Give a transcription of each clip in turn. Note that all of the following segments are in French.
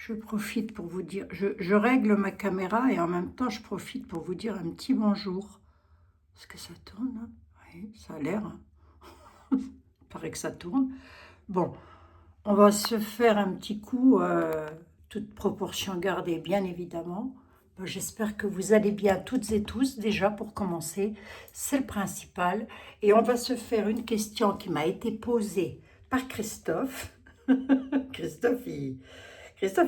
Je profite pour vous dire, je règle ma caméra et en même temps, je profite pour vous dire un petit bonjour. Est-ce que ça tourne, hein? Oui, ça a l'air, hein. Il paraît que ça tourne. Bon, on va se faire un petit coup, toute proportion gardée, bien évidemment. J'espère que vous allez bien toutes et tous, déjà pour commencer, c'est le principal. Et on va se faire une question qui m'a été posée par Christophe. Christophe,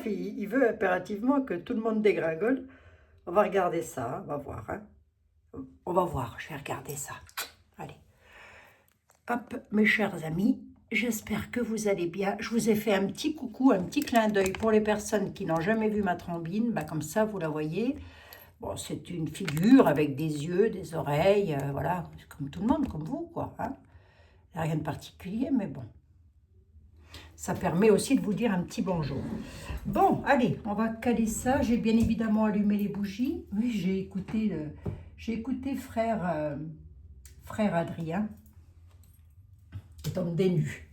il veut impérativement que tout le monde dégringole. On va regarder ça, on va voir, hein. On va voir, je vais regarder ça. Allez. Hop, mes chers amis, j'espère que vous allez bien. Je vous ai fait un petit coucou, un petit clin d'œil pour les personnes qui n'ont jamais vu ma trombine. Comme ça, vous la voyez. Bon, c'est une figure avec des yeux, des oreilles, voilà, comme tout le monde, comme vous, quoi, hein. Il n'y a rien de particulier, mais bon. Ça permet aussi de vous dire un petit bonjour. Bon, allez, on va caler ça. J'ai bien évidemment allumé les bougies. Oui, j'ai écouté frère Adrien. Il tombe des nues.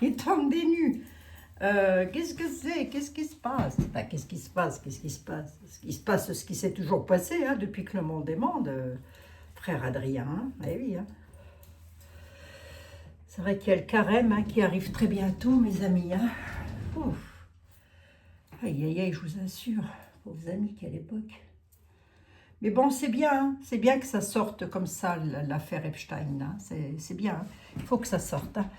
Il tombe des nues. Qu'est-ce que c'est? Qu'est-ce qui se passe? Qu'est-ce qui se passe? Qu'est-ce qui se passe? Il se passe ce qui s'est toujours passé, hein, depuis que le monde est monde, frère Adrien. Hein. Eh oui, hein. C'est vrai qu'il y a le carême, hein, qui arrive très bientôt, mes amis. Hein. Ouf. Aïe, aïe, aïe, je vous assure, pauvres amis, quelle époque. Mais bon, c'est bien, hein, c'est bien que ça sorte comme ça, l'affaire Epstein. Hein, c'est bien, hein. Il faut que ça sorte. Hein.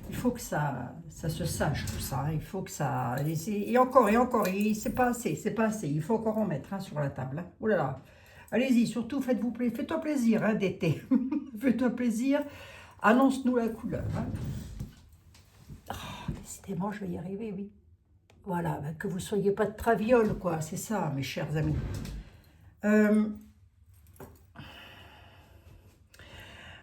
Il faut que ça se sache, tout ça. Hein. Il faut que ça... Et encore, c'est pas assez, c'est pas assez. Il faut encore en mettre, hein, sur la table. Hein. Oh là là. Allez-y, surtout, fais-toi plaisir, hein, d'été. Fais-toi plaisir. Annonce-nous la couleur. Hein. Oh, décidément, je vais y arriver, oui. Voilà, que vous ne soyez pas de traviole, quoi. C'est ça, mes chers amis.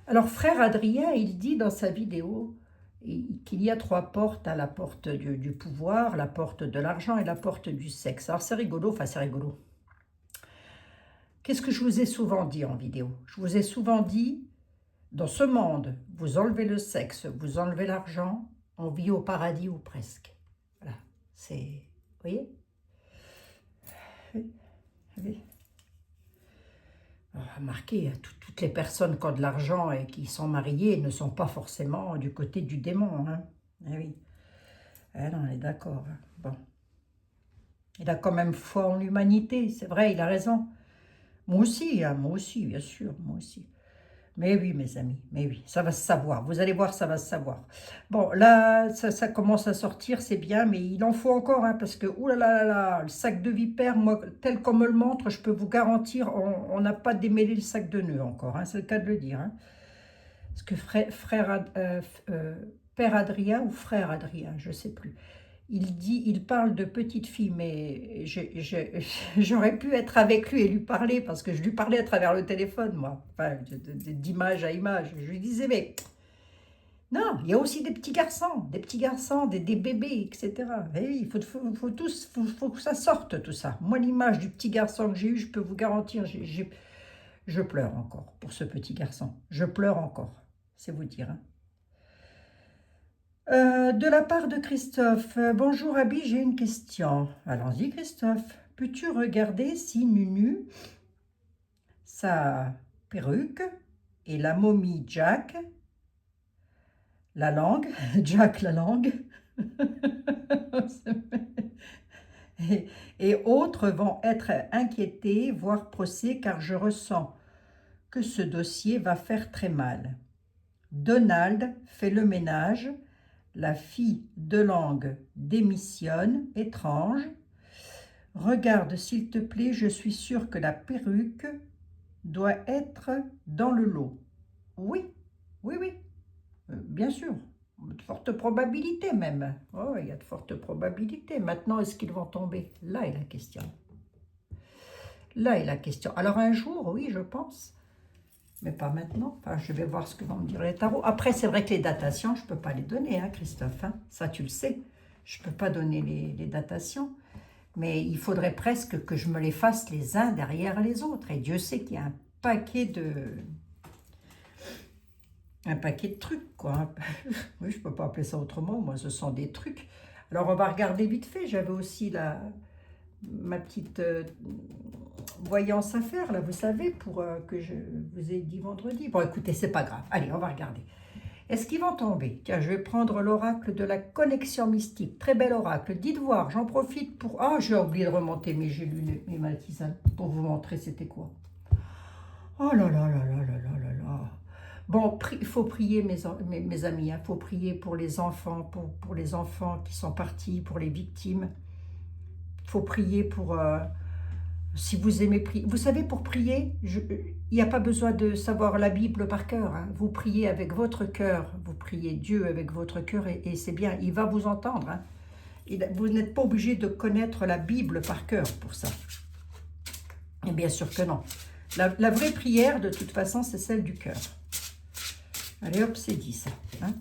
Alors, frère Adrien, il dit dans sa vidéo qu'il y a 3 portes, à la porte du pouvoir, la porte de l'argent et la porte du sexe. Alors, c'est rigolo, enfin, c'est rigolo. Qu'est-ce que je vous ai souvent dit en vidéo? Je vous ai souvent dit, dans ce monde, vous enlevez le sexe, vous enlevez l'argent, on vit au paradis ou presque. Voilà, c'est... Vous voyez? Oui. Remarquez, toutes les personnes qui ont de l'argent et qui sont mariées ne sont pas forcément du côté du démon. Hein. Eh oui. Eh non, on est d'accord. Hein. Bon. Il a quand même foi en l'humanité, c'est vrai, il a raison. Moi aussi, bien sûr, moi aussi. Mais oui, mes amis, mais oui, ça va se savoir. Vous allez voir, ça va se savoir. Bon, là, ça commence à sortir, c'est bien, mais il en faut encore, hein, parce que, oulala, le sac de vipère, moi, tel qu'on me le montre, je peux vous garantir, on n'a pas démêlé le sac de nœuds encore, hein, c'est le cas de le dire. Hein. Parce que Père Adrien ou frère Adrien, je ne sais plus. Il parle de petite fille, mais j'aurais pu être avec lui et lui parler, parce que je lui parlais à travers le téléphone, moi, enfin, d'image à image. Je lui disais, mais non, il y a aussi des petits garçons, des bébés, etc. Et oui, faut que ça sorte, tout ça. Moi, l'image du petit garçon que j'ai eu, je peux vous garantir, je pleure encore pour ce petit garçon. Je pleure encore, c'est vous dire, hein. De la part de Christophe. Bonjour Abby, j'ai une question. Allons-y Christophe. Peux-tu regarder si Nunu, sa perruque et la momie Jack, la langue, Jack la langue, et autres vont être inquiétés, voire procès, car je ressens que ce dossier va faire très mal. Donald fait le ménage. La fille de langue démissionne, étrange. Regarde s'il te plaît, je suis sûre que la perruque doit être dans le lot. Oui, oui, bien sûr. De fortes probabilités même. Oh, il y a de fortes probabilités. Maintenant, est-ce qu'ils vont tomber? Là est la question. Là est la question. Alors un jour, oui, je pense. Mais pas maintenant. Enfin, je vais voir ce que vont me dire les tarots. Après, c'est vrai que les datations, je ne peux pas les donner, hein, Christophe. Hein. Ça, tu le sais. Je ne peux pas donner les datations. Mais il faudrait presque que je me les fasse les uns derrière les autres. Et Dieu sait qu'il y a un paquet de trucs, quoi. Oui, je ne peux pas appeler ça autrement. Moi, ce sont des trucs. Alors, on va regarder vite fait. J'avais aussi ma petite voyance à faire, là, vous savez, pour que je vous ai dit vendredi. Bon, écoutez, c'est pas grave. Allez, on va regarder. Est-ce qu'ils vont tomber? Tiens, je vais prendre l'oracle de la connexion mystique. Très bel oracle. Dites voir, j'en profite pour... Ah, j'ai oublié de remonter, mais j'ai lu ma tisane pour vous montrer c'était quoi. Oh là là là là là là là là. Bon, il faut prier, mes amis. Il faut prier pour les enfants, pour les enfants qui sont partis, pour les victimes. Il faut prier pour... si vous aimez prier, vous savez, pour prier, il n'y a pas besoin de savoir la Bible par cœur. Hein. Vous priez avec votre cœur, vous priez Dieu avec votre cœur et c'est bien, il va vous entendre. Hein. Vous n'êtes pas obligé de connaître la Bible par cœur pour ça. Et bien sûr que non. La vraie prière, de toute façon, c'est celle du cœur. Allez hop, c'est dit ça. Hein.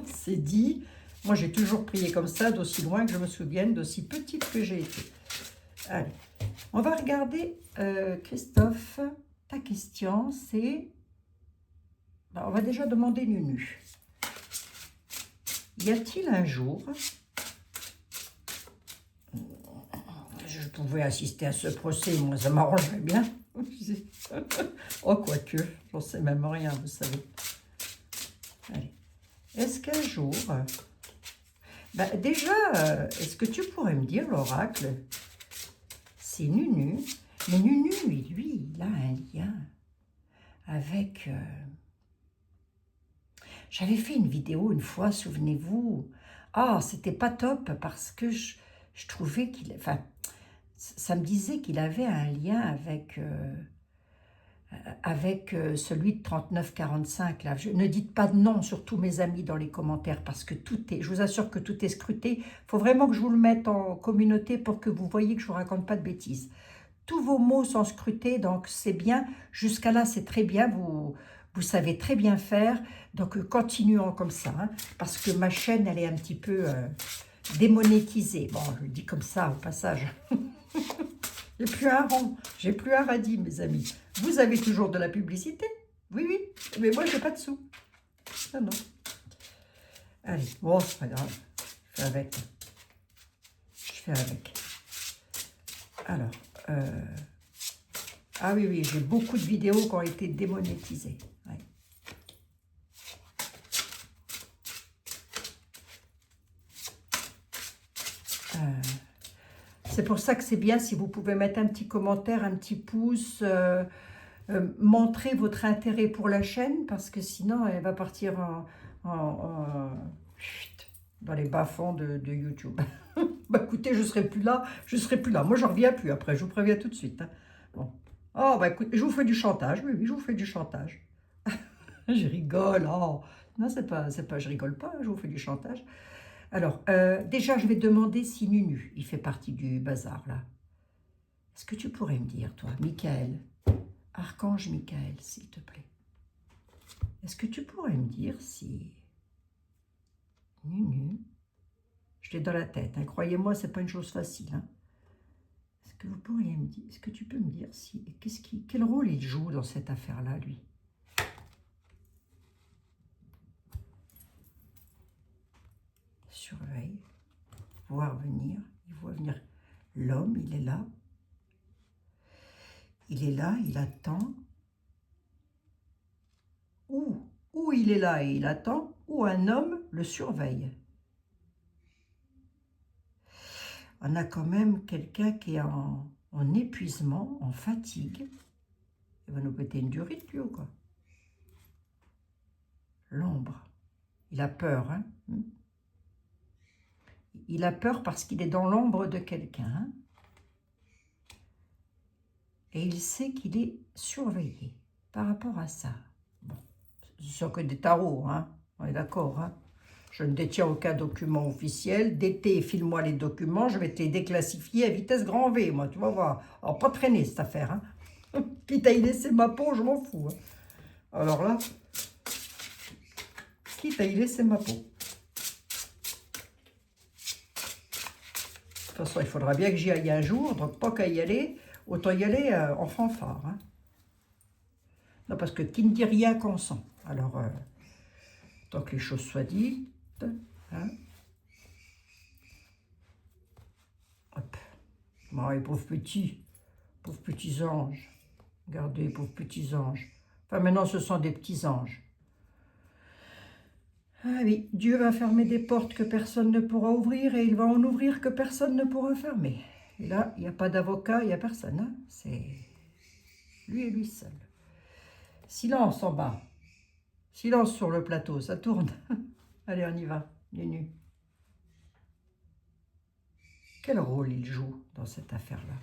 C'est dit. Moi, j'ai toujours prié comme ça, d'aussi loin que je me souvienne, d'aussi petite que j'ai été. Allez. On va regarder, Christophe, ta question, c'est... On va déjà demander Nunu. Y a-t-il un jour... Je pouvais assister à ce procès, moi ça m'arrangerait bien. Oh, quoique, j'en sais même rien, vous savez. Allez. Est-ce qu'un jour... déjà, est-ce que tu pourrais me dire, l'oracle, c'est Nunu, mais Nunu, lui, il a un lien avec... J'avais fait une vidéo une fois, souvenez-vous. Ah, c'était pas top parce que je trouvais qu'il... Enfin, ça me disait qu'il avait un lien avec celui de 3945. Là. Ne dites pas de non, surtout mes amis, dans les commentaires, parce que tout est... Je vous assure que tout est scruté. Il faut vraiment que je vous le mette en communauté pour que vous voyez que je ne vous raconte pas de bêtises. Tous vos mots sont scrutés, donc c'est bien. Jusqu'à là, c'est très bien. Vous savez très bien faire. Donc, continuons comme ça, hein, parce que ma chaîne, elle est un petit peu démonétisée. Bon, je le dis comme ça, au passage. J'ai plus un rond, j'ai plus un radis, mes amis. Vous avez toujours de la publicité? Oui, oui, mais moi, j'ai pas de sous. Ah non. Allez, bon, c'est pas grave. Je fais avec. Je fais avec. Alors, ah oui, oui, j'ai beaucoup de vidéos qui ont été démonétisées. Ouais. C'est pour ça que c'est bien si vous pouvez mettre un petit commentaire, un petit pouce, montrer votre intérêt pour la chaîne, parce que sinon, elle va partir dans les bas-fonds de YouTube. Écoutez, je ne serai plus là, je serai plus là. Moi, je ne reviens plus après, je vous préviens tout de suite. Hein. Bon. Oh, écoutez, je vous fais du chantage, oui, oui, je vous fais du chantage. Je rigole, oh. Non, c'est pas, je rigole pas, je vous fais du chantage. Alors, déjà, je vais demander si Nunu, il fait partie du bazar, là. Est-ce que tu pourrais me dire, toi, Michael, Archange Michael, s'il te plaît, est-ce que tu pourrais me dire si Nunu, je l'ai dans la tête, hein, croyez-moi, c'est pas une chose facile, hein. Est-ce que vous pourriez me dire, est-ce que tu peux me dire si, quel rôle il joue dans cette affaire-là, lui? Surveille, voir venir, il voit venir l'homme, il est là. Il est là, il attend. Ou il est là et il attend, ou un homme le surveille. On a quand même quelqu'un qui est en épuisement, en fatigue. Il va nous péter une durite, lui, ou quoi? L'ombre. Il a peur, hein? Il a peur parce qu'il est dans l'ombre de quelqu'un. Et il sait qu'il est surveillé par rapport à ça. Bon, ce sont que des tarots, hein? On est d'accord, hein? Je ne détiens aucun document officiel. D'été, file-moi les documents, je vais te les déclassifier à vitesse grand V, moi, tu vas voir. Alors, pas traîner, cette affaire, hein? Quitte à y laisser ma peau, je m'en fous. Hein? Alors là, quitte à y laisser ma peau. De toute façon, il faudra bien que j'y aille un jour, donc pas qu'à y aller, autant y aller en fanfare. Hein? Non, parce que qui ne dit rien consent. Alors, tant que les choses soient dites, hein? Bon, les pauvres petits anges. Regardez, pauvres petits anges. Enfin, maintenant, ce sont des petits anges. Ah oui, Dieu va fermer des portes que personne ne pourra ouvrir et il va en ouvrir que personne ne pourra fermer. Et là, il n'y a pas d'avocat, il n'y a personne. Hein. C'est lui et lui seul. Silence en bas. Silence sur le plateau, ça tourne. Allez, on y va, nu. Quel rôle il joue dans cette affaire-là?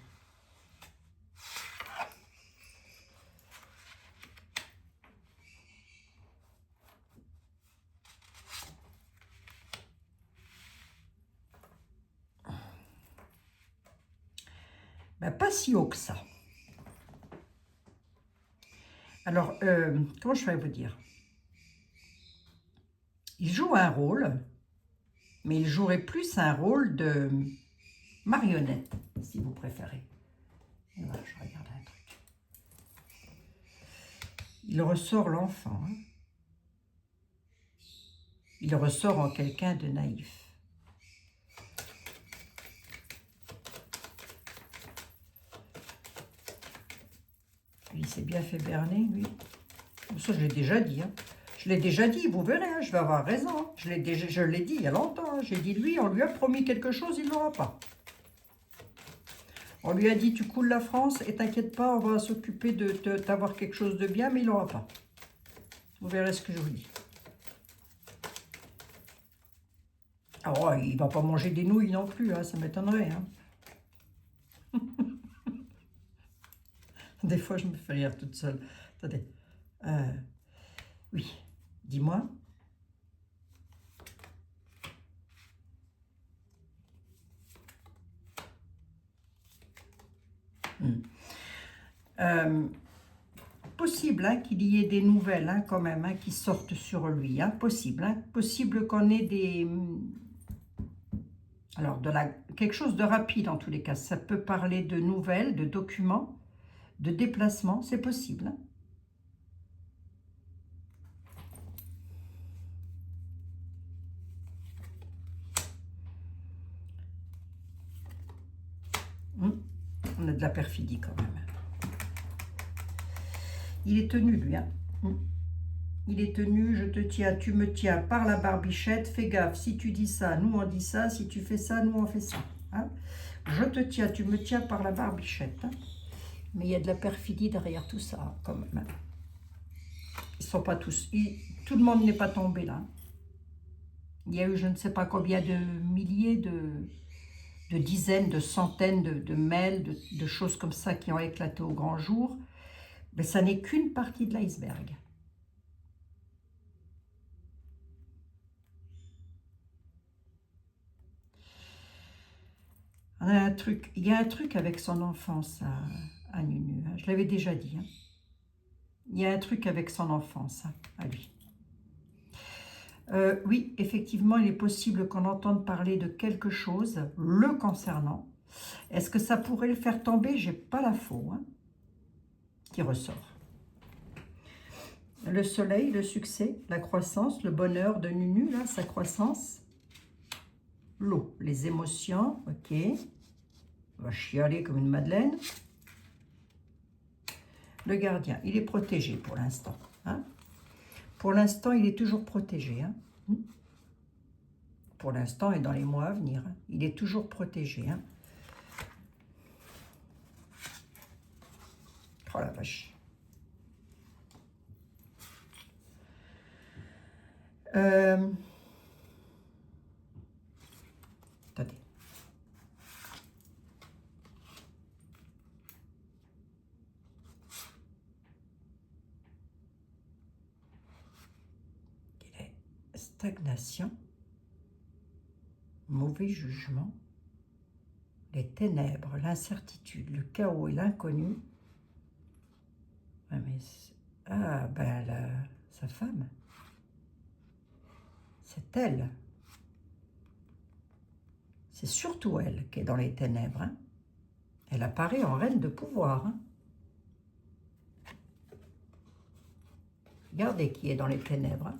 Ben, pas si haut que ça. Alors, comment je vais vous dire? Il joue un rôle, mais il jouerait plus un rôle de marionnette, si vous préférez. Et voilà, je regarde un truc. Il ressort l'enfant. Hein. Il ressort en quelqu'un de naïf. Il s'est bien fait berner, lui. Ça, je l'ai déjà dit. Hein. Je l'ai déjà dit, vous verrez, hein, je vais avoir raison. Hein. Je l'ai dit il y a longtemps. Hein. J'ai dit, lui, on lui a promis quelque chose, il ne l'aura pas. On lui a dit, tu coules la France et t'inquiète pas, on va s'occuper de t'avoir quelque chose de bien, mais il n'aura pas. Vous verrez ce que je vous dis. Alors, il ne va pas manger des nouilles non plus, hein, ça m'étonnerait. Hein. Des fois, je me fais rire toute seule. Attendez. Oui, dis-moi. Possible hein, qu'il y ait des nouvelles hein, quand même hein, qui sortent sur lui. Hein, possible. Hein, possible qu'on ait des... Alors, quelque chose de rapide en tous les cas. Ça peut parler de nouvelles, de documents, de déplacements. C'est possible. Hein. On a de la perfidie quand même. Il est tenu, lui. Hein. Il est tenu, je te tiens, tu me tiens par la barbichette. Fais gaffe, si tu dis ça, nous on dit ça. Si tu fais ça, nous on fait ça. Hein. Je te tiens, tu me tiens par la barbichette. Hein. Mais il y a de la perfidie derrière tout ça, quand même. Ils sont pas tous... tout le monde n'est pas tombé là. Il y a eu je ne sais pas combien de milliers, de dizaines, de centaines de mails, de choses comme ça qui ont éclaté au grand jour. Mais ça n'est qu'une partie de l'iceberg. Il y a un truc avec son enfance à Nunu. Hein. Je l'avais déjà dit. Hein. Il y a un truc avec son enfance hein, à lui. Oui, effectivement, il est possible qu'on entende parler de quelque chose le concernant. Est-ce que ça pourrait le faire tomber? J'ai pas la faux hein, qui ressort. Le soleil, le succès, la croissance, le bonheur de Nunu, là, sa croissance. L'eau, les émotions, ok. On va chialer comme une madeleine. Le gardien, il est protégé pour l'instant. Hein. Pour l'instant, il est toujours protégé. Hein. Pour l'instant et dans les mois à venir. Hein. Il est toujours protégé. Hein. Oh la vache. Attendez. Stagnation, mauvais jugement, les ténèbres, l'incertitude, le chaos et l'inconnu. Ah, ben, sa femme, c'est elle. C'est surtout elle qui est dans les ténèbres. Hein. Elle apparaît en reine de pouvoir. Hein. Regardez qui est dans les ténèbres. Hein.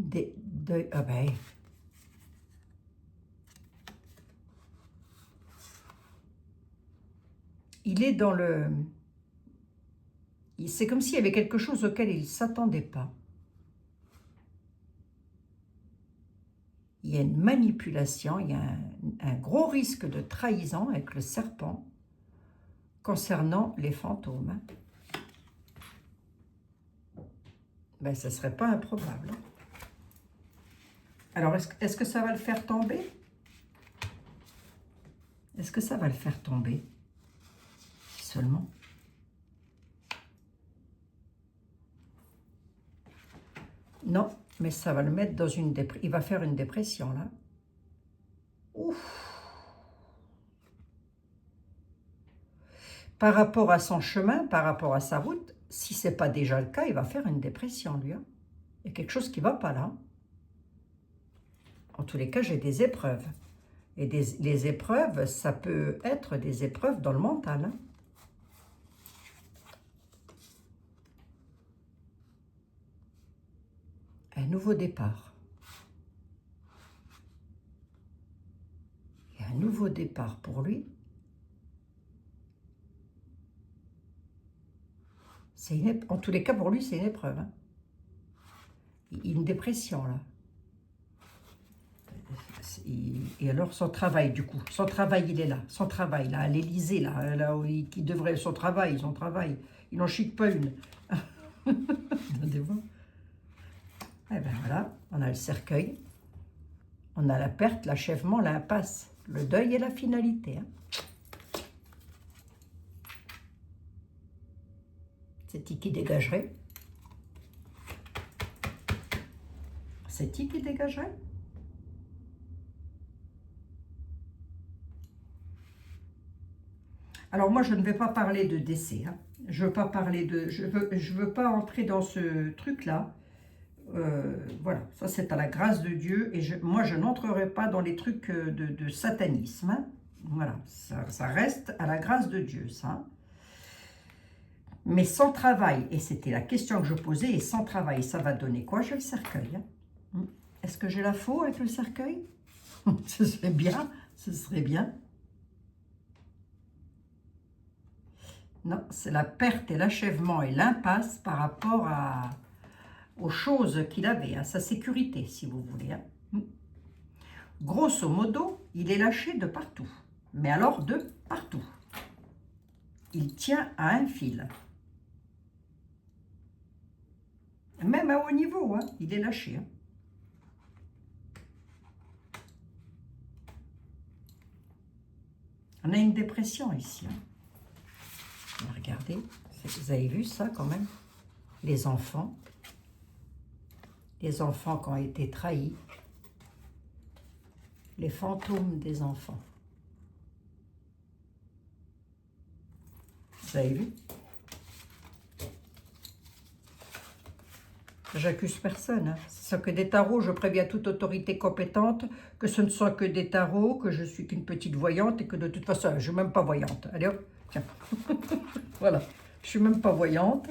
Ah ben, il est dans le... C'est comme s'il y avait quelque chose auquel il ne s'attendait pas. Il y a une manipulation, il y a un gros risque de trahison avec le serpent concernant les fantômes. Ben, ce ne serait pas improbable. Alors, est-ce que ça va le faire tomber? Est-ce que ça va le faire tomber? Si seulement. Non, mais ça va le mettre dans une dépression. Il va faire une dépression, là. Ouf! Par rapport à son chemin, par rapport à sa route, si ce n'est pas déjà le cas, il va faire une dépression, lui. Hein. Il y a quelque chose qui ne va pas là. En tous les cas, j'ai des épreuves. Et les épreuves, ça peut être des épreuves dans le mental. Hein. Un nouveau départ. Il y a un nouveau départ pour lui. En tous les cas, pour lui, c'est une épreuve. Hein. Une dépression, là. Et alors, son travail, du coup. Son travail, il est là. Son travail, là, à l'Élysée, là où qui devrait... Son travail. Il n'en chique pas une. Attendez-vous. Eh bien, voilà. On a le cercueil. On a la perte, l'achèvement, l'impasse. Le deuil et la finalité. Hein. C'est qui dégagerait? C'est qui dégagerait? Alors moi, je ne vais pas parler de décès. Hein. Je veux pas parler de... Je veux pas entrer dans ce truc-là. Voilà, ça c'est à la grâce de Dieu. Et moi, je n'entrerai pas dans les trucs de satanisme. Hein. Voilà, ça reste à la grâce de Dieu, ça. Mais sans travail, et c'était la question que je posais, et sans travail, ça va donner quoi? J'ai le cercueil. Hein. Est-ce que j'ai la faux avec le cercueil? Ce serait bien, ce serait bien. Non, c'est la perte et l'achèvement et l'impasse par rapport aux choses qu'il avait, à sa sécurité, si vous voulez. Hein. Grosso modo, il est lâché de partout. Mais alors de partout. Il tient à un fil. Même à haut niveau, hein, il est lâché. Hein. On a une dépression ici. Hein. Regardez, vous avez vu ça quand même? Les enfants qui ont été trahis. Les fantômes des enfants. Vous avez vu? J'accuse personne. Hein. Ce sont que des tarots. Je préviens toute autorité compétente que ce ne sont que des tarots, que je suis qu'une petite voyante et que de toute façon, je ne suis même pas voyante. Allez hop, tiens. Voilà, je ne suis même pas voyante.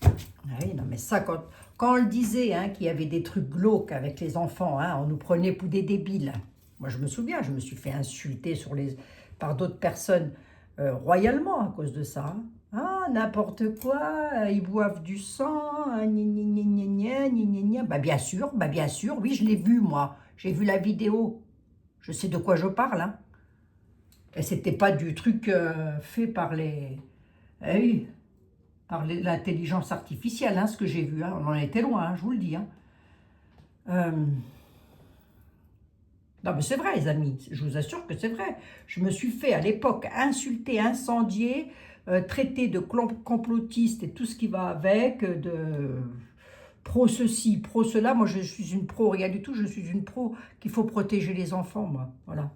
Ah oui, non, mais ça, quand on le disait, hein, qu'il y avait des trucs glauques avec les enfants, hein, on nous prenait pour des débiles. Moi, je me souviens, je me suis fait insulter par d'autres personnes royalement à cause de ça. Hein. Ah, n'importe quoi, ils boivent du sang, gna, gna, gna. Bah bien sûr, oui, je l'ai vu, moi. J'ai vu la vidéo. Je sais de quoi je parle. Hein. Et c'était pas du truc fait par les... Eh oui, par l'intelligence artificielle, hein, ce que j'ai vu. Hein. On en était loin, hein, je vous le dis. Hein. Non, mais c'est vrai, les amis, je vous assure que c'est vrai. Je me suis fait, à l'époque, insulter, incendier, traiter de complotiste et tout ce qui va avec, de pro-ceci, pro-cela. Moi, je suis une pro, rien du tout, je suis une pro qu'il faut protéger les enfants, moi. Voilà.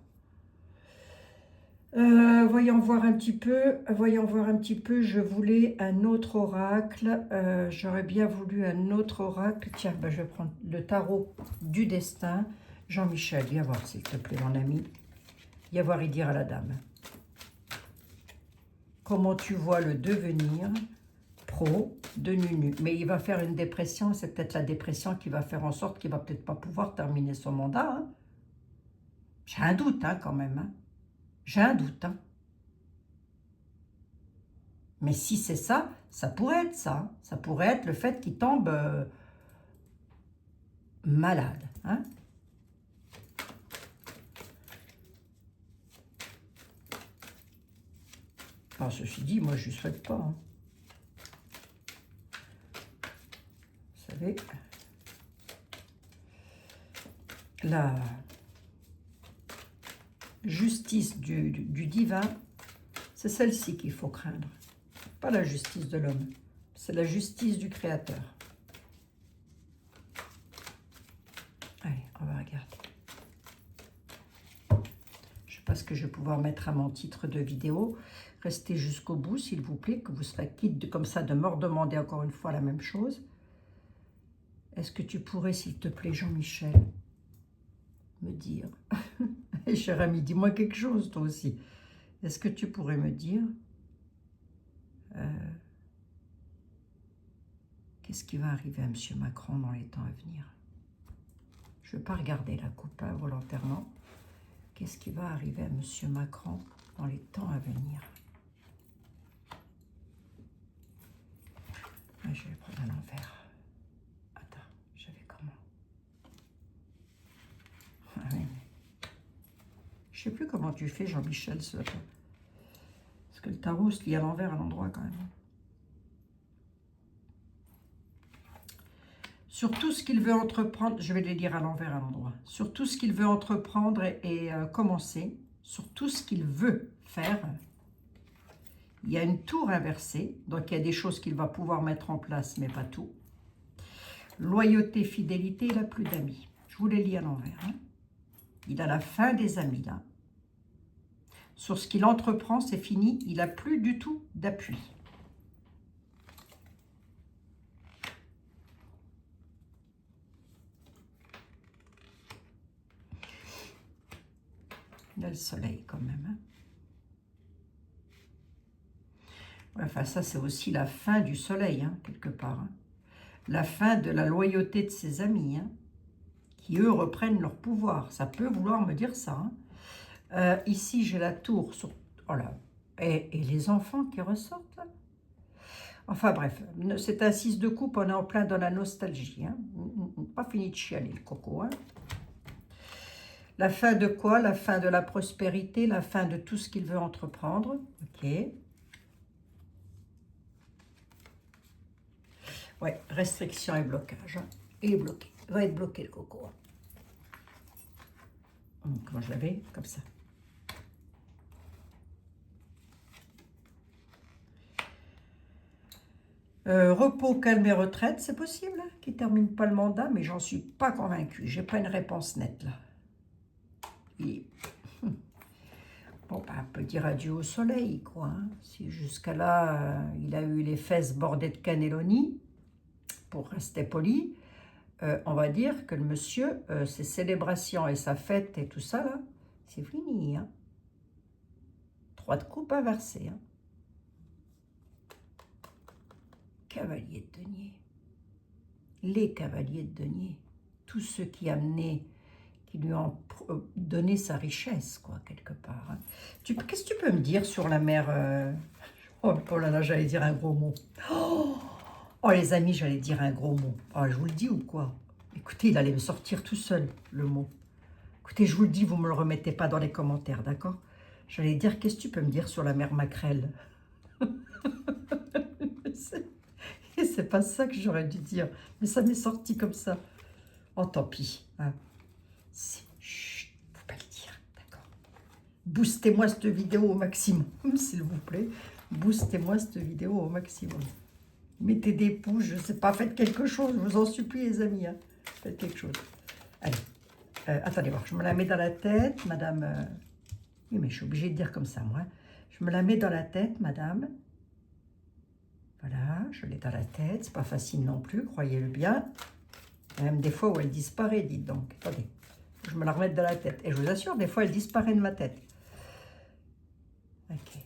Voyons voir un petit peu, je voulais un autre oracle, j'aurais bien voulu un autre oracle, tiens, ben, je vais prendre le tarot du destin, Jean-Michel, viens voir s'il te plaît mon ami, viens voir et dire à la dame, comment tu vois le devenir trop de nunu. Mais il va faire une dépression, c'est peut-être la dépression qui va faire en sorte qu'il va peut-être pas pouvoir terminer son mandat. Hein. J'ai un doute hein, quand même. Hein. J'ai un doute. Hein. Mais si c'est ça, ça pourrait être ça. Ça pourrait être le fait qu'il tombe malade. Hein. Enfin, ceci dit, moi je ne lui souhaite pas. Hein. Vous savez, la justice du divin, c'est celle-ci qu'il faut craindre. Pas la justice de l'homme, c'est la justice du Créateur. Allez, on va regarder. Je ne sais pas ce que je vais pouvoir mettre à mon titre de vidéo. Restez jusqu'au bout, s'il vous plaît, que vous serez quitte comme ça de me redemander encore une fois la même chose. Est-ce que tu pourrais, s'il te plaît, Jean-Michel, me dire, et cher ami, dis-moi quelque chose, toi aussi. Est-ce que tu pourrais me dire qu'est-ce qui va arriver à M. Macron dans les temps à venir? Je ne veux pas regarder la coupe hein, volontairement. Qu'est-ce qui va arriver à M. Macron dans les temps à venir? Ah, je vais prendre à l'envers. Attends, j'avais comment? Ah, oui. Je ne sais plus comment tu fais, Jean-Michel, parce que le tarot se lit à l'envers à l'endroit quand même. Sur tout ce qu'il veut entreprendre, je vais les lire à l'envers à l'endroit. Sur tout ce qu'il veut entreprendre et commencer, sur tout ce qu'il veut faire, il y a une tour inversée, donc il y a des choses qu'il va pouvoir mettre en place, mais pas tout. Loyauté, fidélité, il n'a plus d'amis. Je vous les lis à l'envers. Hein. Il a la fin des amis, là. Sur ce qu'il entreprend, c'est fini, il n'a plus du tout d'appui. Il a le soleil quand même. Hein. Enfin, ça, c'est aussi la fin du soleil, hein, quelque part. Hein. La fin de la loyauté de ses amis, hein, qui, eux, reprennent leur pouvoir. Ça peut vouloir me dire ça. Hein. Ici, j'ai la tour sur... Oh là. Et les enfants qui ressortent, là. Enfin, bref, c'est un 6 de coupe, on est en plein dans la nostalgie. Hein. Pas fini de chialer, le coco. Hein. La fin de quoi? La fin de la prospérité, la fin de tout ce qu'il veut entreprendre. Ok. Ouais, restriction et blocage. Hein. Il est bloqué. Il va être bloqué, le coco. Hein. Comment je l'avais? Comme ça. Repos, calme et retraite, c'est possible hein, qu'il ne termine pas le mandat, mais j'en suis pas convaincue. J'ai pas une réponse nette, là. Et... Bon, bah, on peut dire adieu au soleil, quoi. Hein. Si jusqu'à là, il a eu les fesses bordées de cannelloni, pour rester poli, on va dire que le monsieur, ses célébrations et sa fête et tout ça, là, c'est fini. Hein. 3 de coupe inversée. Hein. Cavalier de denier. Les cavaliers de denier. Tous ceux qui amenaient, qui lui ont donné sa richesse, quoi, quelque part. Hein. Qu'est-ce que tu peux me dire sur la mère Oh là là, j'allais dire un gros mot. Oh les amis, j'allais dire un gros mot. Oh, je vous le dis ou quoi? Écoutez, il allait me sortir tout seul, le mot. Écoutez, je vous le dis, vous ne me le remettez pas dans les commentaires, d'accord? J'allais dire, qu'est-ce que tu peux me dire sur la mère Macrel? C'est pas ça que j'aurais dû dire, mais ça m'est sorti comme ça. Oh, tant pis. Hein. Chut, faut pas le dire, d'accord. Boostez-moi cette vidéo au maximum, s'il vous plaît. Boostez-moi cette vidéo au maximum. Mettez des pouces, je sais pas, faites quelque chose, je vous en supplie, les amis. Hein. Faites quelque chose. Allez, attendez voir, je me la mets dans la tête, madame. Oui, mais je suis obligée de dire comme ça, moi. Je me la mets dans la tête, madame. Voilà, je l'ai dans la tête. C'est pas facile non plus, croyez-le bien. Même des fois où elle disparaît, dites donc. Attendez, je me la remette dans la tête. Et je vous assure, des fois, elle disparaît de ma tête. Ok.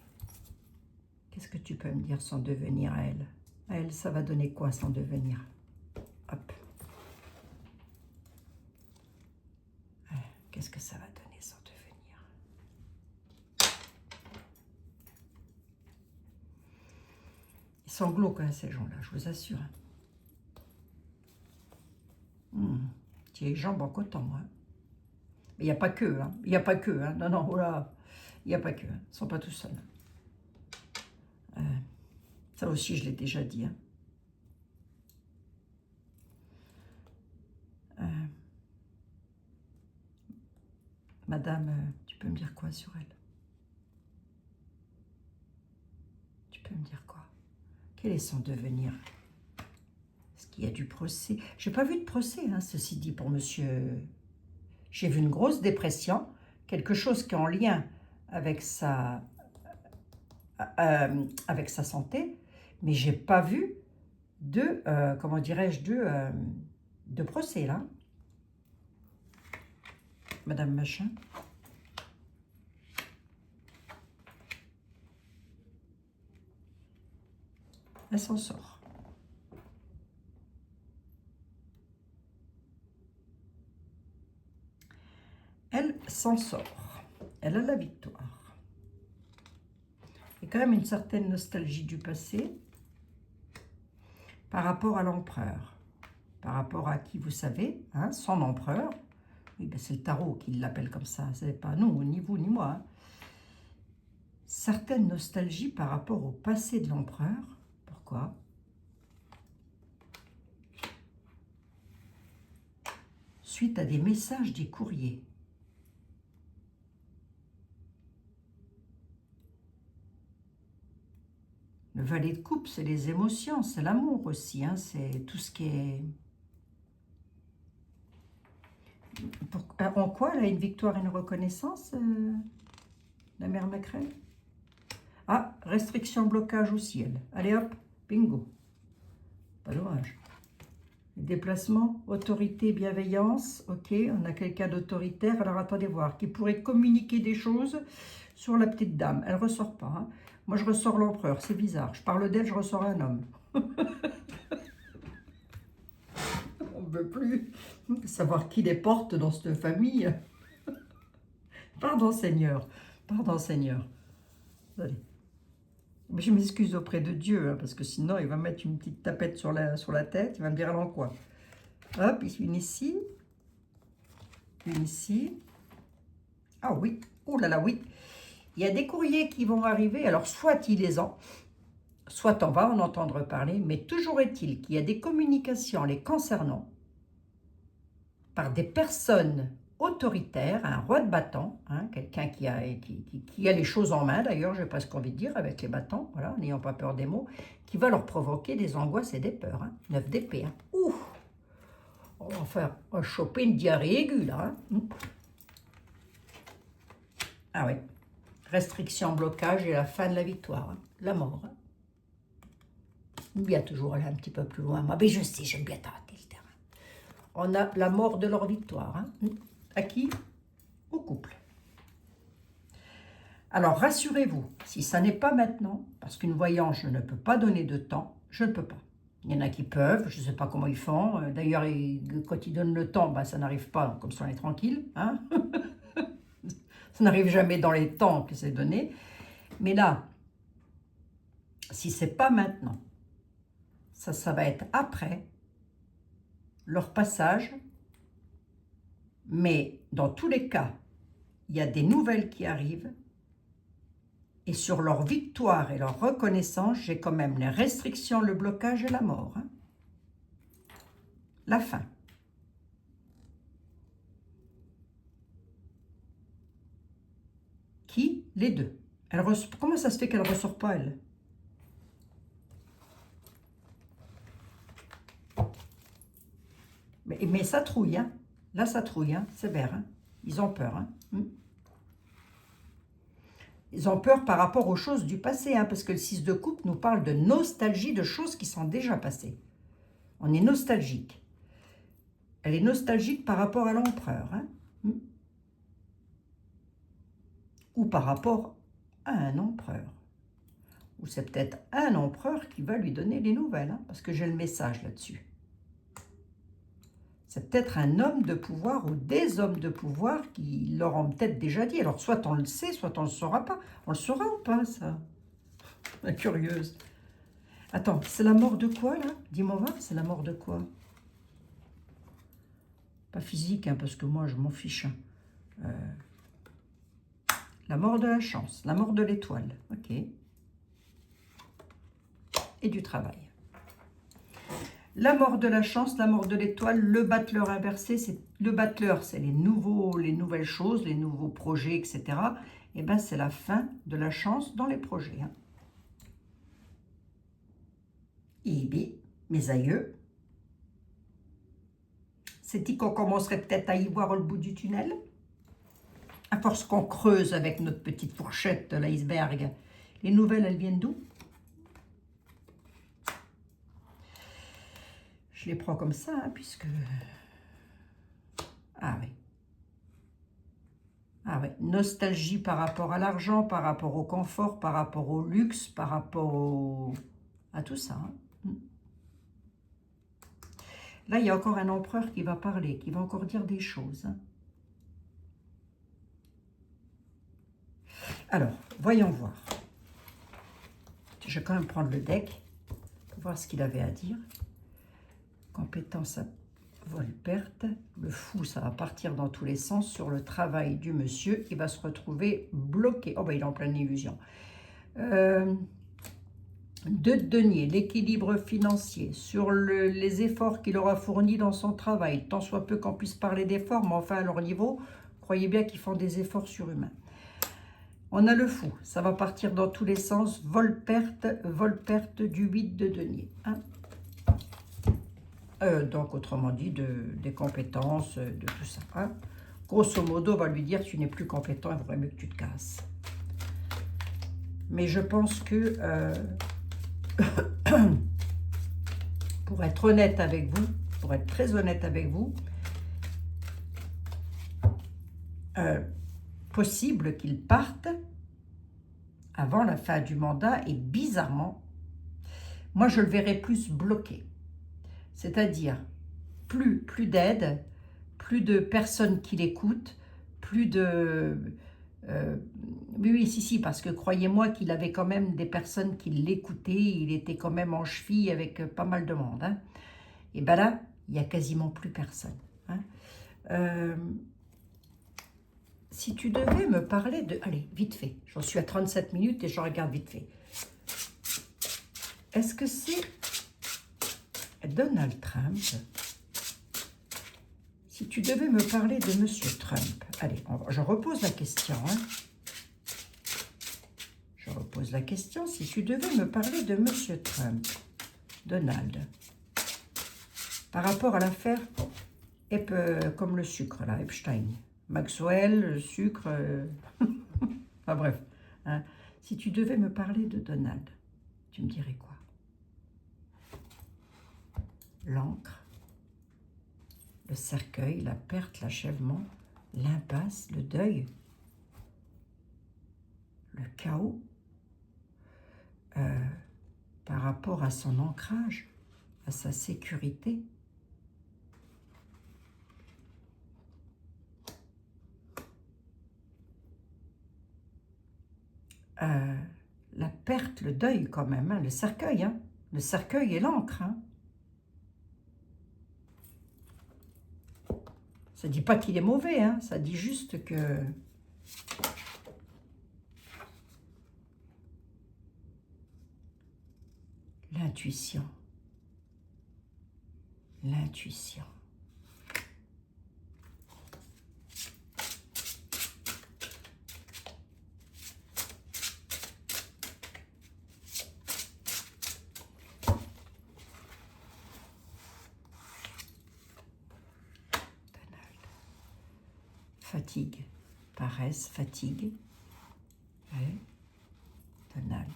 Qu'est-ce que tu peux me dire son devenir à elle? À elle, ça va donner quoi sans devenir? Hop. Qu'est-ce que ça va donner sans devenir? Ils sont glauques, hein, ces gens-là, je vous assure. Tu as les jambes en coton, hein. Mais il n'y a pas que, hein. Il n'y a pas que, hein. Non, non, voilà. Il n'y a pas que, hein. Ils ne sont pas tout seuls. Ça aussi, je l'ai déjà dit, hein. Madame, tu peux me dire quoi sur elle? Tu peux me dire quoi? Quel est son devenir? Est-ce qu'il y a du procès? Je n'ai pas vu de procès, hein, ceci dit, pour monsieur. J'ai vu une grosse dépression, quelque chose qui est en lien avec sa santé, mais j'ai pas vu de, comment dirais-je, de procès, là. Madame Machin. Elle s'en sort. Elle s'en sort. Elle a la victoire. Il y a quand même une certaine nostalgie du passé par rapport à l'empereur. Par rapport à qui, vous savez, hein, son empereur. Oui, ben c'est le tarot qui l'appelle comme ça. C'est pas nous, ni vous, ni moi. Hein. Certaine nostalgie par rapport au passé de l'empereur. Pourquoi? Suite à des messages des courriers. Le valet de coupe, c'est les émotions, c'est l'amour aussi. Hein, c'est tout ce qui est... En quoi elle a une victoire et une reconnaissance, la mère Macrel? Ah, restriction, blocage aussi, elle. Allez hop, bingo. Pas dommage. Déplacement, autorité, bienveillance. Ok, on a quelqu'un d'autoritaire. Alors attendez voir, qui pourrait communiquer des choses sur la petite dame. Elle ne ressort pas. Hein. Moi, je ressors l'empereur. C'est bizarre. Je parle d'elle, je ressors un homme. On ne veut plus savoir qui les porte dans cette famille. Pardon, Seigneur. Pardon, Seigneur. Allez. Mais je m'excuse auprès de Dieu, hein, parce que sinon, il va mettre une petite tapette sur la tête. Il va me dire, alors quoi? Hop, une ici. Une ici. Ah oui. Oh là là, oui. Il y a des courriers qui vont arriver. Alors, soit il les ont, soit on va en entendre parler. Mais toujours est-il qu'il y a des communications les concernant par des personnes autoritaires, un roi de bâton, hein, quelqu'un qui a les choses en main, d'ailleurs, j'ai presque envie de dire, avec les bâtons, voilà, n'ayant pas peur des mots, qui va leur provoquer des angoisses et des peurs. Hein, 9 d'épée. Hein. Ouh, on va choper une diarrhée aiguë, là. Hein. Ah oui. Restriction, blocage et la fin de la victoire. Hein. La mort. Hein. Il y a toujours aller un petit peu plus loin. Moi, mais je sais, j'aime bien tâter le terrain. On a la mort de leur victoire. Hein. À qui? Au couple. Alors, rassurez-vous, si ça n'est pas maintenant, parce qu'une voyance, je ne peux pas donner de temps, je ne peux pas. Il y en a qui peuvent, je ne sais pas comment ils font. D'ailleurs, quand ils donnent le temps, ben, ça n'arrive pas, comme ça on est tranquille. Hein. Ça n'arrive jamais dans les temps que c'est donné. Mais là, si ce n'est pas maintenant, ça va être après leur passage. Mais dans tous les cas, il y a des nouvelles qui arrivent. Et sur leur victoire et leur reconnaissance, j'ai quand même les restrictions, le blocage et la mort. Hein. La fin. Qui? Les deux. Comment ça se fait qu'elle ne ressort pas, elle? Mais ça trouille, hein. Là, ça trouille, hein. Sévère. Hein. Ils ont peur. Hein. Ils ont peur par rapport aux choses du passé, hein, parce que le 6 de coupe nous parle de nostalgie, de choses qui sont déjà passées. On est nostalgique. Elle est nostalgique par rapport à l'empereur. Hein. Ou par rapport à un empereur. ou c'est peut-être un empereur qui va lui donner les nouvelles, hein, parce que j'ai le message là-dessus. C'est peut-être un homme de pouvoir ou des hommes de pouvoir qui leur ont peut-être déjà dit. Alors, soit on le sait, soit on ne le saura pas. On le saura ou pas, ça? La curieuse. Attends, c'est la mort de quoi, là? Dis-moi voir, c'est la mort de quoi? Pas physique, hein, parce que moi, je m'en fiche. La mort de la chance, la mort de l'étoile. Ok. Et du travail. La mort de la chance, la mort de l'étoile, le battleur inversé, c'est le battleur, c'est les nouvelles choses, les nouveaux projets, etc. Et bien, c'est la fin de la chance dans les projets. Hein. Et bien, mes aïeux, c'est dit qu'on commencerait peut-être à y voir le bout du tunnel. À force qu'on creuse avec notre petite fourchette de l'iceberg. Les nouvelles, elles viennent d'où? Je les prends comme ça, hein, puisque... Ah oui. Ah oui. Nostalgie par rapport à l'argent, par rapport au confort, par rapport au luxe, par rapport à tout ça. Hein. Là, il y a encore un empereur qui va parler, qui va encore dire des choses. Hein. Alors, voyons voir. Je vais quand même prendre le deck pour voir ce qu'il avait à dire. Compétence à vol perte. Le fou, ça va partir dans tous les sens sur le travail du monsieur. Il va se retrouver bloqué. Oh, ben, il est en pleine illusion. Deux deniers, l'équilibre financier, sur les efforts qu'il aura fournis dans son travail, tant soit peu qu'on puisse parler d'efforts, mais enfin à leur niveau, croyez bien qu'ils font des efforts surhumains. On a le fou, ça va partir dans tous les sens, vol-perte du 8 de denier. Hein. Donc autrement dit, des compétences, de tout ça. Hein. Grosso modo, on va lui dire, tu n'es plus compétent, il vaudrait mieux que tu te casses. Mais je pense que... pour être honnête avec vous, pour être très honnête avec vous, possible qu'il parte avant la fin du mandat et bizarrement, moi je le verrais plus bloqué. C'est-à-dire plus d'aide, plus de personnes qui l'écoutent, plus de... oui, si, parce que croyez-moi qu'il avait quand même des personnes qui l'écoutaient, il était quand même en cheville avec pas mal de monde. Hein. Et bien là, il n'y a quasiment plus personne. Hein. Si tu devais me parler de... Allez, vite fait, j'en suis à 37 minutes et je regarde vite fait. Est-ce que c'est Donald Trump? Si tu devais me parler de M. Trump, allez, je repose la question. Hein. Je repose la question. Si tu devais me parler de M. Trump, Donald, par rapport à l'affaire comme le sucre, là, Epstein, Maxwell, le sucre, enfin bref. Hein. Si tu devais me parler de Donald, tu me dirais quoi? L'encre, le cercueil, la perte, l'achèvement, l'impasse, le deuil, le chaos, par rapport à son ancrage, à sa sécurité. La perte, le deuil quand même, hein, le cercueil, hein, le cercueil et l'encre. Hein. Ça ne dit pas qu'il est mauvais, hein, ça dit juste que... L'intuition. L'intuition. Fatigue, paresse, fatigue. Ouais. Donald.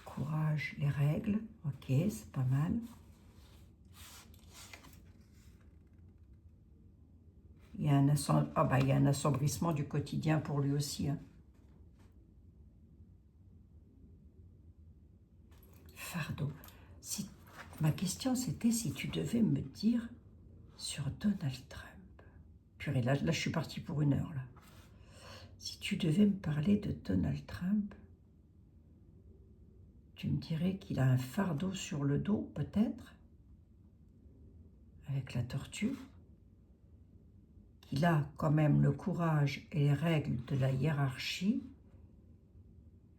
Courage, les règles. Ok, c'est pas mal. Il y a un, il y a un assombrissement du quotidien pour lui aussi. Hein. fardeau. Si, ma question, c'était si tu devais me dire sur Donald Trump. Purée, là, je suis partie pour 1 heure, là. Si tu devais me parler de Donald Trump, tu me dirais qu'il a un fardeau sur le dos, peut-être, avec la tortue, qu'il a quand même le courage et les règles de la hiérarchie,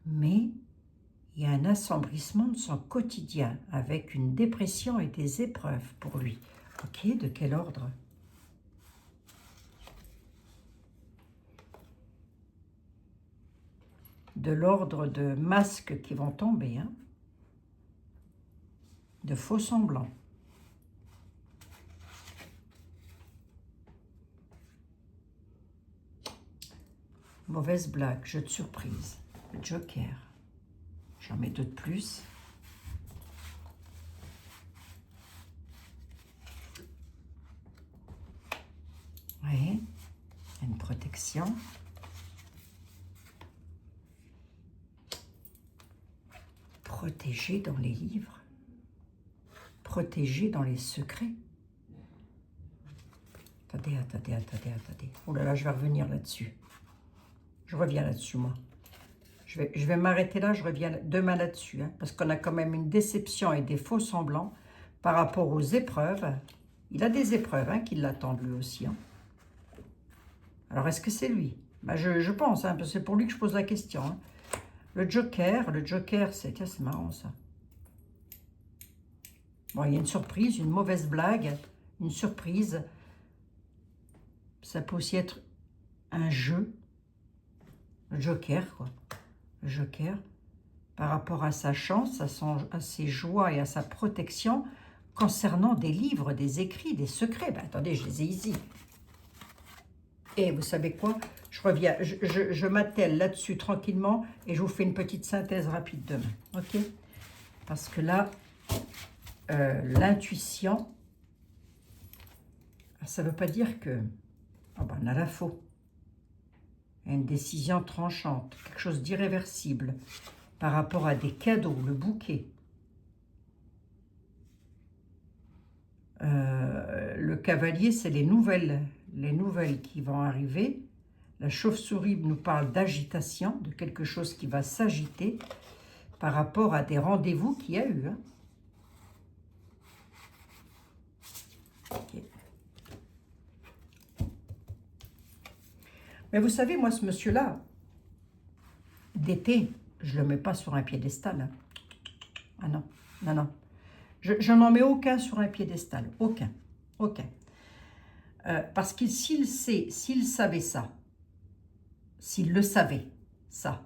mais il y a un assombrissement de son quotidien, avec une dépression et des épreuves pour lui. Ok, de quel ordre? De l'ordre de masques qui vont tomber, hein, de faux semblants. Mauvaise blague, jeu de surprise, le Joker. J'en mets 2 de plus. Oui, une protection. Protégé dans les livres. Protégé dans les secrets. Attendez. Oh là là, je vais revenir là-dessus. Je reviens là-dessus, moi. Je vais m'arrêter là, je reviens demain là-dessus, hein, parce qu'on a quand même une déception et des faux semblants par rapport aux épreuves. Il a des épreuves hein, qui l'attendent lui aussi. Hein. Alors, est-ce que c'est lui? Ben, je pense, hein, parce que c'est pour lui que je pose la question. Hein. Le Joker, c'est marrant ça. Bon, il y a une surprise, une mauvaise blague, une surprise. Ça peut aussi être un jeu. Le Joker, quoi. Le Joker, par rapport à sa chance, à ses joies et à sa protection concernant des livres, des écrits, des secrets. Ben, attendez, je les ai ici. Et vous savez quoi? Je reviens, je m'attelle là-dessus tranquillement et je vous fais une petite synthèse rapide demain. Ok? Parce que là, l'intuition, ça ne veut pas dire que... Oh ben, on a la faux. Une décision tranchante, quelque chose d'irréversible par rapport à des cadeaux, le bouquet. Le cavalier, c'est les nouvelles qui vont arriver. La chauve-souris nous parle d'agitation, de quelque chose qui va s'agiter par rapport à des rendez-vous qu'il y a eu. Hein. Okay. Mais vous savez, moi, ce monsieur-là, d'été, je ne le mets pas sur un piédestal. Hein. Ah non, non, non. Je n'en mets aucun sur un piédestal. Aucun. Parce que s'il savait ça, s'il le savait, ça,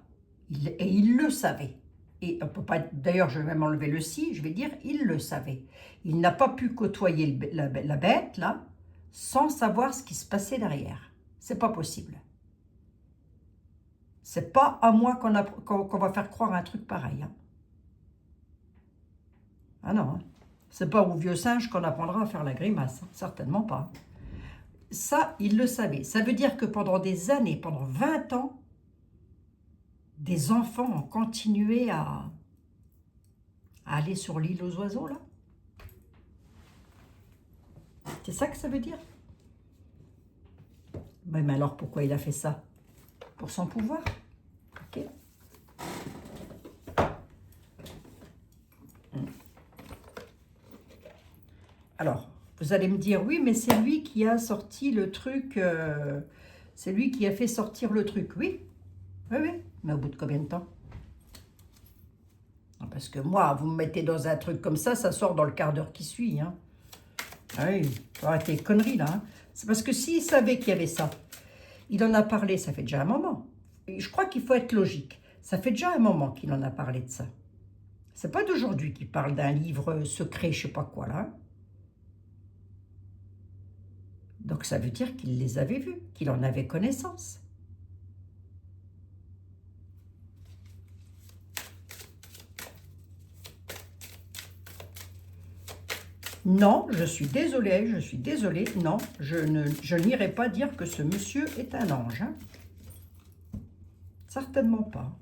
et il le savait, et on peut pas, d'ailleurs, je vais même enlever le si, je vais dire, il le savait. Il n'a pas pu côtoyer la bête, là, sans savoir ce qui se passait derrière. C'est pas possible. C'est pas à moi qu'on va faire croire un truc pareil. Hein. Ah non, hein. C'est pas au vieux singe qu'on apprendra à faire la grimace. Hein. Certainement pas. Ça, il le savait. Ça veut dire que pendant des années, pendant 20 ans, des enfants ont continué à aller sur l'île aux oiseaux, là. C'est ça que ça veut dire? Mais alors, pourquoi il a fait ça? Pour son pouvoir. Ok. Alors, vous allez me dire, oui, mais c'est lui qui a sorti le truc, c'est lui qui a fait sortir le truc. Oui, mais au bout de combien de temps? Parce que moi, vous me mettez dans un truc comme ça sort dans le quart d'heure qui suit. Hein. Ah oui, faut arrêter les conneries, là. Hein. C'est parce que s'il savait qu'il y avait ça, il en a parlé, ça fait déjà un moment. Et je crois qu'il faut être logique. Ça fait déjà un moment qu'il en a parlé de ça. C'est pas d'aujourd'hui qu'il parle d'un livre secret, je sais pas quoi, là. Donc ça veut dire qu'il les avait vus, qu'il en avait connaissance. Non, je suis désolée, non, je n'irai pas dire que ce monsieur est un ange. Hein. Certainement pas.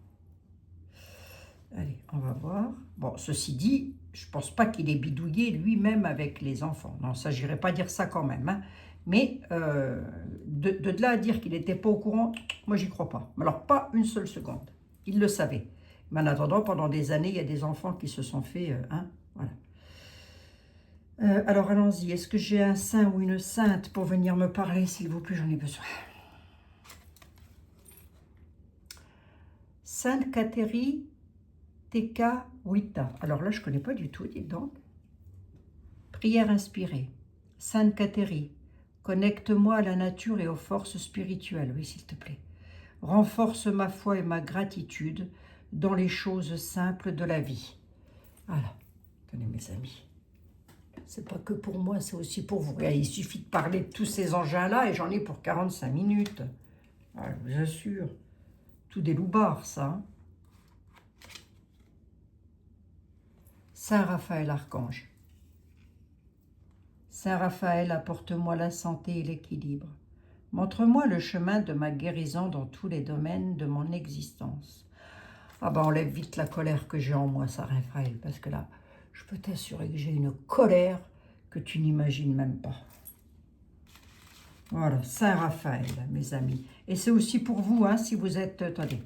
Allez, on va voir. Bon, ceci dit, je ne pense pas qu'il ait bidouillé lui-même avec les enfants. Non, ça, j'irai pas dire ça quand même. Hein. Mais de là à dire qu'il n'était pas au courant, moi, j'y crois pas. Alors, pas une seule seconde. Il le savait. Mais en attendant, pendant des années, il y a des enfants qui se sont fait... hein, voilà. Alors, allons-y. Est-ce que j'ai un saint ou une sainte pour venir me parler, s'il vous plaît? J'en ai besoin. Sainte Catherine Teka Wita. Alors là, je ne connais pas du tout, dites donc. Prière inspirée. Sainte Catherine, connecte-moi à la nature et aux forces spirituelles, oui, s'il te plaît. Renforce ma foi et ma gratitude dans les choses simples de la vie. Voilà, tenez mes amis. C'est pas que pour moi, c'est aussi pour vous. Et il suffit de parler de tous ces engins-là et j'en ai pour 45 minutes. Ah, je vous assure. Tout des loupards, ça. Hein. Saint Raphaël Archange. Saint Raphaël, apporte-moi la santé et l'équilibre. Montre-moi le chemin de ma guérison dans tous les domaines de mon existence. Ah ben, enlève vite la colère que j'ai en moi, Saint Raphaël, parce que là, je peux t'assurer que j'ai une colère que tu n'imagines même pas. Voilà, Saint Raphaël, mes amis. Et c'est aussi pour vous, hein, si vous êtes... Attendez.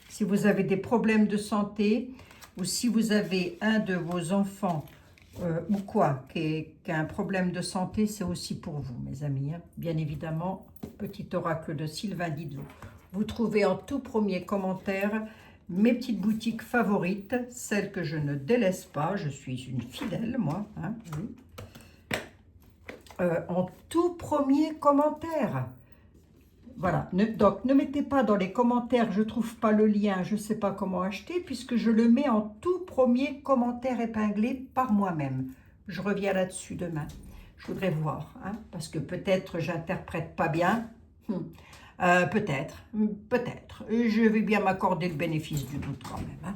Si vous avez des problèmes de santé, ou si vous avez un de vos enfants, ou quoi, qui a un problème de santé, c'est aussi pour vous, mes amis. Hein. Bien évidemment, petit oracle de Sylvain Didlot. Vous trouvez en tout premier commentaire mes petites boutiques favorites, celles que je ne délaisse pas. Je suis une fidèle, moi. Hein, oui. En tout premier commentaire. Voilà, donc ne mettez pas dans les commentaires, je ne trouve pas le lien, je ne sais pas comment acheter, puisque je le mets en tout premier commentaire épinglé par moi-même. Je reviens là-dessus demain. Je voudrais voir, hein, parce que peut-être j'interprète pas bien. Peut-être. Je vais bien m'accorder le bénéfice du doute quand même. Hein.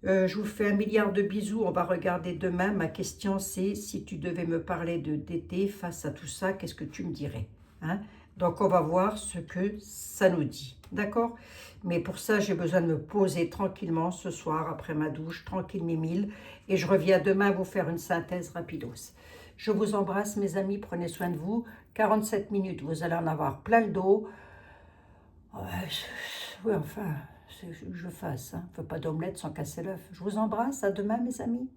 Je vous fais 1 milliard de bisous, on va regarder demain. Ma question c'est, si tu devais me parler d'été face à tout ça, qu'est-ce que tu me dirais, hein? Donc on va voir ce que ça nous dit, d'accord? Mais pour ça, j'ai besoin de me poser tranquillement ce soir, après ma douche, tranquille mimile, et je reviens demain vous faire une synthèse rapidos. Je vous embrasse mes amis, prenez soin de vous. 47 minutes, vous allez en avoir plein le dos. Oui, enfin... c'est que je fasse. Hein. On ne fait pas d'omelette sans casser l'œuf. Je vous embrasse. À demain, mes amis.